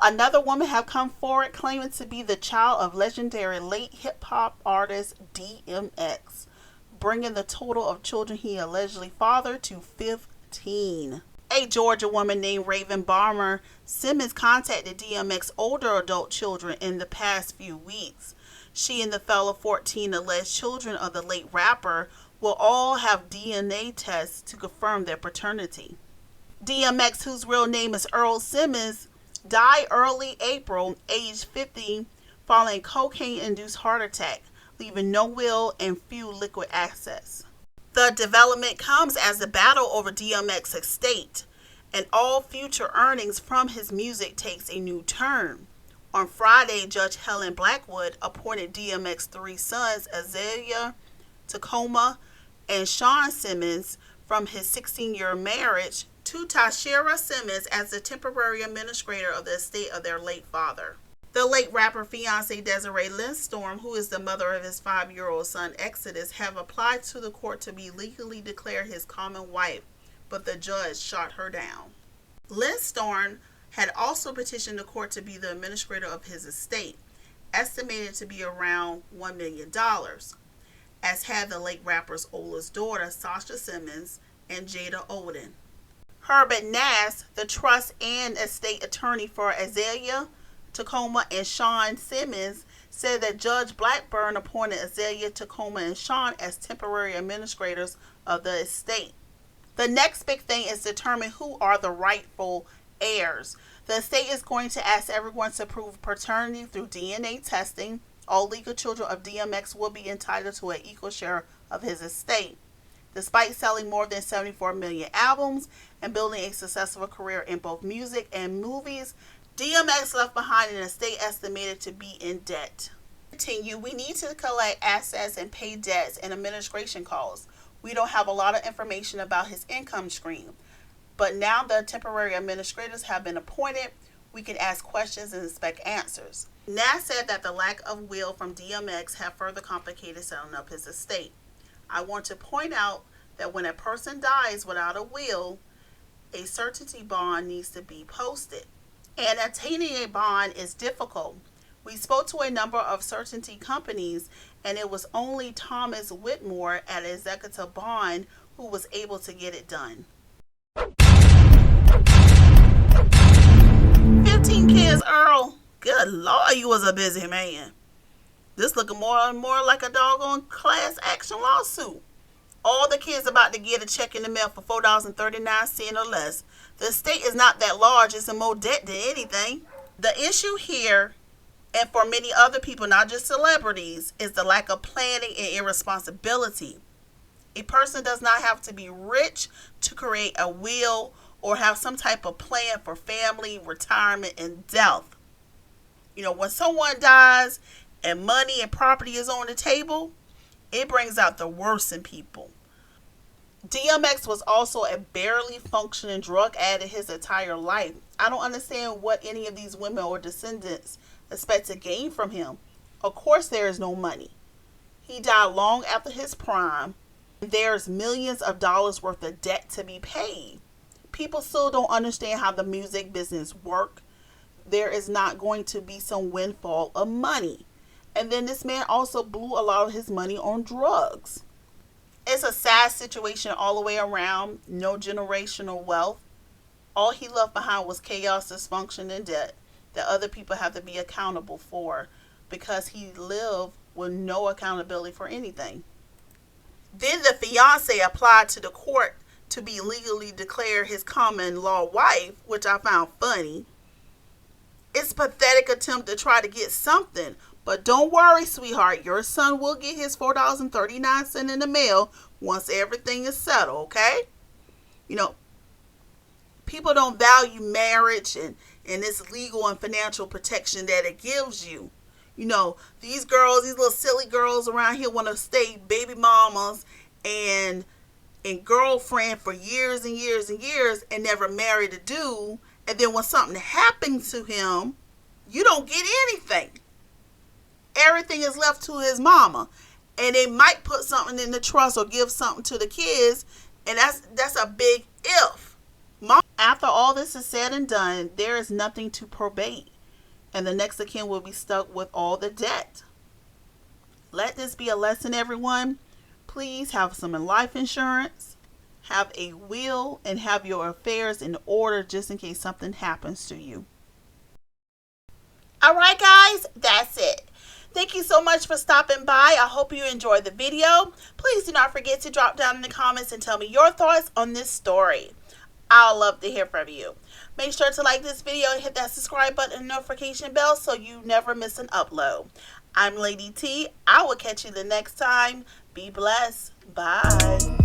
another woman have come forward claiming to be the child of legendary late hip-hop artist DMX, bringing the total of children he allegedly fathered to 15. A Georgia woman named Raven Barmer-Simmons contacted DMX's older adult children in the past few weeks. She and the fellow 14 alleged children of the late rapper will all have DNA tests to confirm their paternity. DMX, whose real name is Earl Simmons, died early April, age 50, following cocaine-induced heart attack, leaving no will and few liquid assets. The development comes as the battle over DMX's estate and all future earnings from his music takes a new turn. On Friday, Judge Helen Blackwood appointed DMX's three sons, Azalea, Tacoma, and Sean Simmons, from his 16-year marriage to Tashira Simmons as the temporary administrator of the estate of their late father. The late rapper fiancé Desiree Lindstorm, who is the mother of his 5-year-old son Exodus, have applied to the court to be legally declared his common wife, but the judge shot her down. Lindstorm had also petitioned the court to be the administrator of his estate, estimated to be around $1 million, as had the late rapper's oldest daughter, Sasha Simmons, and Jada Odin. Herbert Nass, the trust and estate attorney for Azalea, Tacoma, and Sean Simmons, said that Judge Blackburn appointed Azalea, Tacoma, and Sean as temporary administrators of the estate. The next big thing is determine who are the rightful heirs. The estate is going to ask everyone to prove paternity through DNA testing. All legal children of DMX will be entitled to an equal share of his estate. Despite selling more than 74 million albums and building a successful career in both music and movies, DMX left behind an estate estimated to be in debt. Continue, we need to collect assets and pay debts and administration costs. We don't have a lot of information about his income stream, but now the temporary administrators have been appointed, we can ask questions and expect answers. Nass said that the lack of will from DMX have further complicated settling up his estate. I want to point out that when a person dies without a will, a certainty bond needs to be posted. And obtaining a bond is difficult. We spoke to a number of certainty companies, and it was only Thomas Whitmore at Executive Bond who was able to get it done. 15 kids, Earl. Good Lord, you was a busy man. This looking more and more like a doggone class action lawsuit. All the kids about to get a check in the mail for $4.39 or less. The estate is not that large. It's in more debt than anything. The issue here, and for many other people, not just celebrities, is the lack of planning and irresponsibility. A person does not have to be rich to create a will or have some type of plan for family, retirement, and death. You know, when someone dies and money and property is on the table, it brings out the worst in people. DMX was also a barely functioning drug addict his entire life. I don't understand what any of these women or descendants expect to gain from him. Of course there is no money. He died long after his prime. There's millions of dollars worth of debt to be paid. People still don't understand how the music business works. There is not going to be some windfall of money. And then this man also blew a lot of his money on drugs. It's a sad situation all the way around. No generational wealth. All he left behind was chaos, dysfunction, and debt that other people have to be accountable for because he lived with no accountability for anything. Then the fiance applied to the court to be legally declared his common law wife, which I found funny. It's a pathetic attempt to try to get something. But don't worry, sweetheart. Your son will get his $4.39 in the mail once everything is settled, okay? You know, people don't value marriage and its legal and financial protection that it gives you. You know, these girls, these little silly girls around here want to stay baby mamas and girlfriend for years and years and years and never marry the dude. And then when something happens to him, you don't get anything. Everything is left to his mama. And they might put something in the trust or give something to the kids. And that's a big if. After all this is said and done, there is nothing to probate. and the next of kin will be stuck with all the debt. Let this be a lesson, everyone. Please have some life insurance, have a will, and have your affairs in order just in case something happens to you. Alright guys, that's it. Thank you so much for stopping by. I hope you enjoyed the video. Please do not forget to drop down in the comments and tell me your thoughts on this story. I'll love to hear from you. Make sure to like this video and hit that subscribe button and notification bell so you never miss an upload. I'm Lady T. I will catch you the next time. Be blessed. Bye.